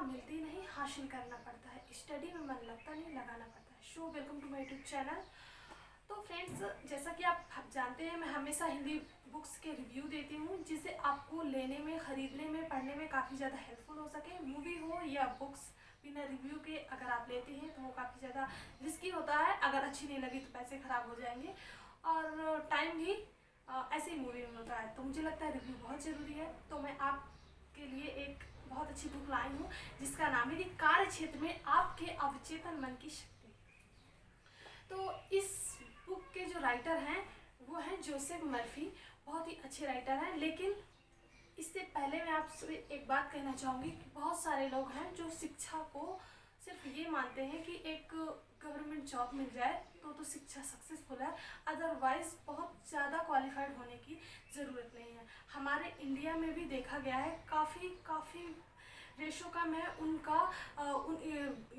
मिलती नहीं, हासिल करना पड़ता है। स्टडी में मन लगता नहीं, लगाना पड़ता है। So welcome to my YouTube channel. तो फ्रेंड्स, जैसा कि आप जानते हैं, मैं हमेशा हिंदी बुक्स के रिव्यू देती हूँ जिसे आपको लेने में, ख़रीदने में, पढ़ने में काफ़ी ज़्यादा हेल्पफुल हो सके। मूवी हो या बुक्स, बिना रिव्यू के अगर आप लेते हैं तो वो काफ़ी ज़्यादा रिस्की होता है। अगर अच्छी नहीं लगी तो पैसे ख़राब हो जाएंगे और टाइम भी ऐसे ही मूवी में होता है। तो मुझे लगता है रिव्यू बहुत ज़रूरी है। तो मैं आपके लिए एक बहुत अच्छी बुक लाई हूँ जिसका नाम है कि कार्य क्षेत्र में आपके अवचेतन मन की शक्ति। तो इस बुक के जो राइटर हैं वो हैं जोसेफ मर्फी। बहुत ही अच्छे राइटर हैं। लेकिन इससे पहले मैं आपसे एक बात कहना चाहूँगी कि बहुत सारे लोग हैं जो शिक्षा को सिर्फ ये मानते हैं कि एक गवर्नमेंट जॉब मिल जाए तो शिक्षा सक्सेसफुल है, अदरवाइज़ बहुत ज़्यादा क्वालिफाइड होने की ज़रूरत नहीं है। हमारे इंडिया में भी देखा गया है काफ़ी रेशो कम है उनका, उन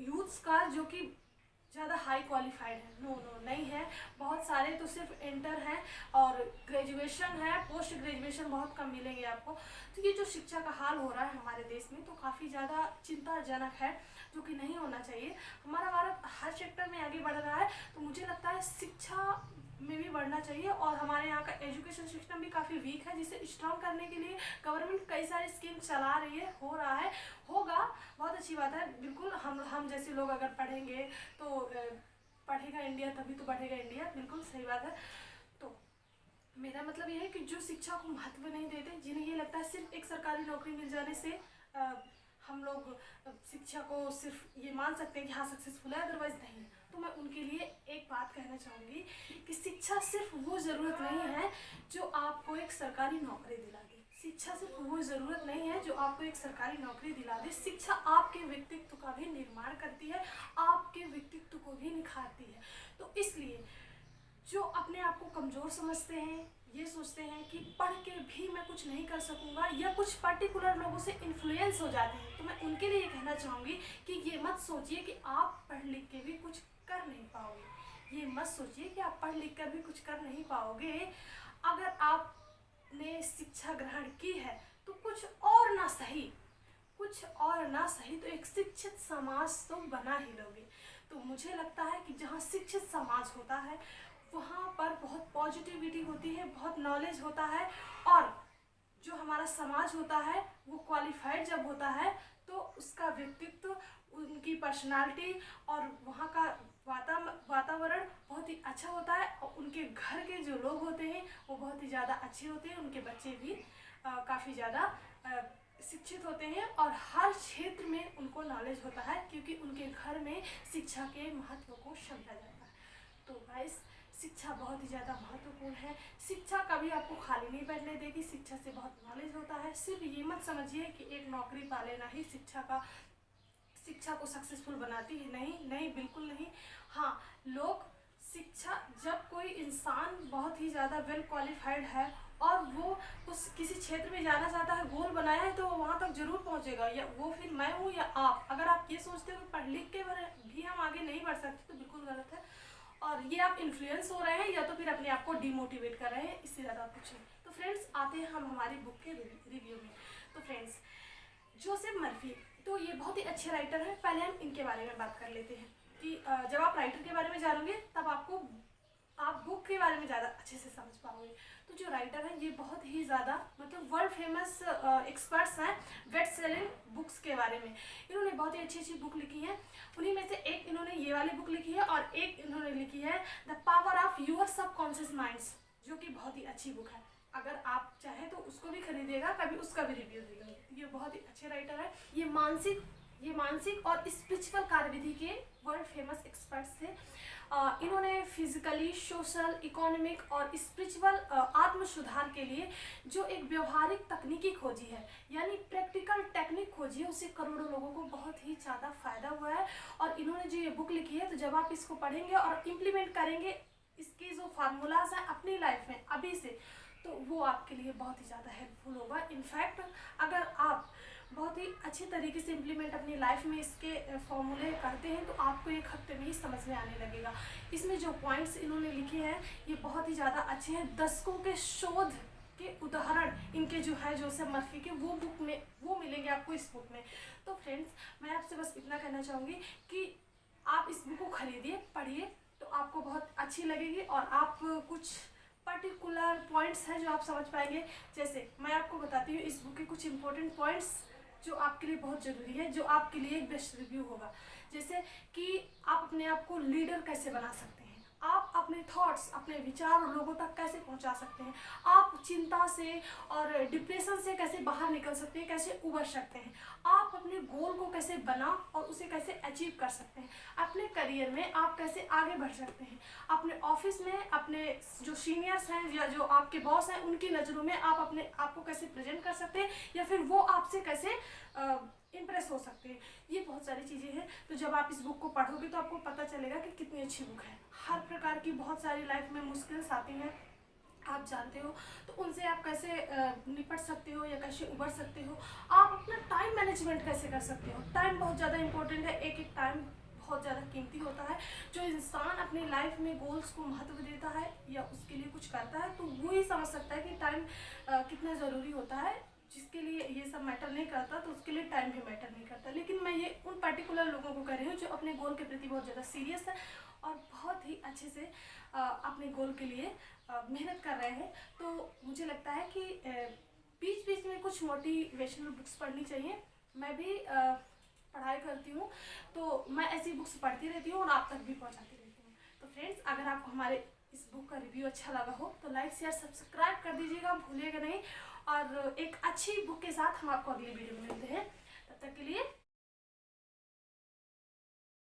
यूथ्स का जो कि ज़्यादा हाई क्वालिफाइड है। नो नहीं है। बहुत सारे तो सिर्फ इंटर हैं और ग्रेजुएशन है, पोस्ट ग्रेजुएशन बहुत कम मिलेंगे आपको। तो ये जो शिक्षा का हाल हो रहा है हमारे देश में तो काफ़ी ज़्यादा चिंताजनक है, जो कि नहीं होना चाहिए। हमारा भारत हर सेक्टर में आगे बढ़ रहा है, तो मुझे लगता है शिक्षा में भी बढ़ना चाहिए। और हमारे यहाँ का एजुकेशन सिस्टम भी काफ़ी वीक है, जिसे स्ट्रॉन्ग करने के लिए गवर्नमेंट कई सारी स्कीम चला रही है, हो रहा है, होगा, बहुत अच्छी बात है। बिल्कुल हम जैसे लोग अगर पढ़ेंगे तो पढ़ेगा इंडिया, तभी तो बढ़ेगा इंडिया। बिल्कुल सही बात है। तो मेरा मतलब ये है कि जो शिक्षा को महत्व नहीं देते, जिन्हें ये लगता है सिर्फ एक सरकारी नौकरी मिल जाने से हम लोग शिक्षा को सिर्फ ये मान सकते हैं कि हाँ सक्सेसफुल है, अदरवाइज नहीं। तो मैं उनके लिए एक बात कहना चाहूँगी कि शिक्षा सिर्फ वो ज़रूरत नहीं है जो आपको एक सरकारी नौकरी दिला दे। शिक्षा सिर्फ वो ज़रूरत नहीं है जो आपको एक सरकारी नौकरी दिला दे। शिक्षा आपके व्यक्तित्व का भी निर्माण करती है, आपके व्यक्तित्व को भी निखारती है। तो इसलिए जो अपने आप को कमज़ोर समझते हैं, ये सोचते हैं कि पढ़ के भी मैं कुछ नहीं कर सकूंगा, या कुछ पर्टिकुलर लोगों से इन्फ्लुएंस हो जाते हैं, तो मैं उनके लिए ये कहना चाहूँगी कि ये मत सोचिए कि आप पढ़ लिख के भी कुछ कर नहीं पाओगे। ये मत सोचिए कि आप पढ़ लिख कर भी कुछ कर नहीं पाओगे। अगर आपने शिक्षा ग्रहण की है तो कुछ और ना सही तो एक शिक्षित समाज तो बना ही लोगे। तो मुझे लगता है कि जहाँ शिक्षित समाज होता है वहाँ पर बहुत पॉजिटिविटी होती है, बहुत नॉलेज होता है, और जो हमारा समाज होता है वो क्वालिफाइड जब होता है तो उसका व्यक्तित्व, उनकी पर्सनालिटी और वहाँ का वातावरण बहुत ही अच्छा होता है। और उनके घर के जो लोग होते हैं वो बहुत ही ज़्यादा अच्छे होते हैं, उनके बच्चे भी काफ़ी ज़्यादा शिक्षित होते हैं और हर क्षेत्र में उनको नॉलेज होता है, क्योंकि उनके घर में शिक्षा के महत्व को समझा जाता है। तो गाइस, शिक्षा बहुत ही ज़्यादा महत्वपूर्ण है। शिक्षा कभी आपको खाली नहीं बैठने देगी, शिक्षा से बहुत नॉलेज होता है। सिर्फ ये मत समझिए कि एक नौकरी पा लेना ही शिक्षा को सक्सेसफुल बनाती है। नहीं, बिल्कुल नहीं। हाँ, लोग शिक्षा, जब कोई इंसान बहुत ही ज़्यादा वेल क्वालिफाइड है और वो उस किसी क्षेत्र में जाना चाहता है, गोल बनाया है, तो वो वहाँ तक जरूर पहुँचेगा। या वो फिर मैं हूँ या आप। अगर आप ये सोचते हो कि पढ़ लिख के भी हम आगे नहीं बढ़ सकते तो बिल्कुल गलत है, और ये आप इन्फ्लुएंस हो रहे हैं या तो फिर अपने आप को डिमोटिवेट कर रहे हैं, इससे ज़्यादा कुछ नहीं। तो फ्रेंड्स, आते हैं हम हमारी बुक के रिव्यू में। तो फ्रेंड्स, जोसेफ मर्फी तो ये बहुत ही अच्छे राइटर हैं। पहले हम इनके बारे में बात कर लेते हैं कि जब आप राइटर के बारे में जानोगे तब आप बुक के बारे में ज़्यादा अच्छे से समझ पाओगे। तो जो राइटर हैं ये बहुत ही ज़्यादा मतलब वर्ल्ड फेमस एक्सपर्ट्स हैं बेस्ट सेलिंग बुक्स के बारे में। इन्होंने बहुत ही अच्छी बुक लिखी है। उन्हीं में से एक इन्होंने ये वाली बुक लिखी है और एक इन्होंने लिखी है the power of your subconscious minds, जो कि बहुत ही अच्छी बुक है। अगर आप चाहें तो उसको भी खरीदिएगा, कभी उसका भी रिव्यू देंगे। ये बहुत ही अच्छे राइटर है। ये मानसिक और स्पिरिचुअल कार्यविधि के वर्ल्ड फेमस एक्सपर्ट्स थे। इन्होंने फिजिकली, सोशल, इकोनॉमिक और स्पिरिचुअल आत्म सुधार के लिए जो एक व्यवहारिक तकनीकी खोजी है, यानी प्रैक्टिकल टेक्निक खोजी है, उससे करोड़ों लोगों को बहुत ही ज़्यादा फायदा हुआ है। और इन्होंने जो ये बुक लिखी है, तो जब आप इसको पढ़ेंगे और इम्प्लीमेंट करेंगे इसके जो फार्मूलाज हैं अपनी लाइफ में अभी से, तो वो आपके लिए बहुत ही ज़्यादा हेल्पफुल होगा। इनफैक्ट अगर आप बहुत ही अच्छे तरीके से इम्प्लीमेंट अपनी लाइफ में इसके फॉर्मूले करते हैं तो आपको एक हफ्ते में ही समझ में आने लगेगा। इसमें जो पॉइंट्स इन्होंने लिखे हैं ये बहुत ही ज़्यादा अच्छे हैं। दशकों के शोध के उदाहरण इनके जो है जोसेफ मर्फी के, वो बुक में वो मिलेंगे आपको इस बुक में। तो फ्रेंड्स, बस इतना कहना चाहूँगी कि आप इस बुक को खरीदिए, पढ़िए, तो आपको बहुत अच्छी लगेगी और आप कुछ पर्टिकुलर पॉइंट्स हैं जो आप समझ पाएंगे। जैसे मैं आपको बताती हूँ इस बुक के कुछ इंपॉर्टेंट पॉइंट्स जो आपके लिए बहुत ज़रूरी है, जो आपके लिए एक बेस्ट रिव्यू होगा। जैसे कि आप अपने आप को लीडर कैसे बना सकते हैं, आप अपने थॉट्स, अपने विचार लोगों तक कैसे पहुंचा सकते हैं, आप चिंता से और डिप्रेशन से कैसे बाहर निकल सकते हैं, कैसे उबर सकते हैं, आप अपने गोल को कैसे बना और उसे कैसे अचीव कर सकते हैं, अपने करियर में आप कैसे आगे बढ़ सकते हैं, अपने ऑफिस में अपने जो सीनियर्स हैं या जो आपके बॉस हैं उनकी नज़रों में आप अपने आप को कैसे प्रेजेंट कर सकते हैं, या फिर वो आपसे कैसे इम्प्रेस हो सकते हैं। ये बहुत सारी चीज़ें हैं। तो जब आप इस बुक को पढ़ोगे तो आपको पता चलेगा कि कितनी अच्छी बुक है। हर प्रकार की बहुत सारी लाइफ में मुश्किल्स आती हैं, आप जानते हो, तो उनसे आप कैसे निपट सकते हो या कैसे उबर सकते हो। आप अपना टाइम मैनेजमेंट कैसे कर सकते हो। टाइम बहुत ज़्यादा इंपॉर्टेंट है, एक एक टाइम बहुत ज़्यादा कीमती होता है। जो इंसान अपनी लाइफ में गोल्स को महत्व देता है या उसके लिए कुछ करता है तो वो ही समझ सकता है कि टाइम कितना ज़रूरी होता है। जिसके लिए ये सब मैटर नहीं करता तो उसके लिए टाइम भी मैटर नहीं करता। लेकिन मैं ये उन पर्टिकुलर लोगों को कह रही हूँ जो अपने गोल के प्रति बहुत ज़्यादा सीरियस है और बहुत ही अच्छे से अपने गोल के लिए मेहनत कर रहे हैं। तो मुझे लगता है कि बीच बीच में कुछ मोटिवेशनल बुक्स पढ़नी चाहिए। मैं भी पढ़ाई करती हूँ तो मैं ऐसी बुक्स पढ़ती रहती हूँ और आप तक भी पहुँचाती रहती हूँ। तो फ्रेंड्स, अगर आपको हमारे इस बुक का रिव्यू अच्छा लगा हो तो लाइक शेयर सब्सक्राइब कर दीजिएगा, भूलिएगा नहीं। और एक अच्छी बुक के साथ हम आपको अगली वीडियो में मिलते हैं। तब तक के लिए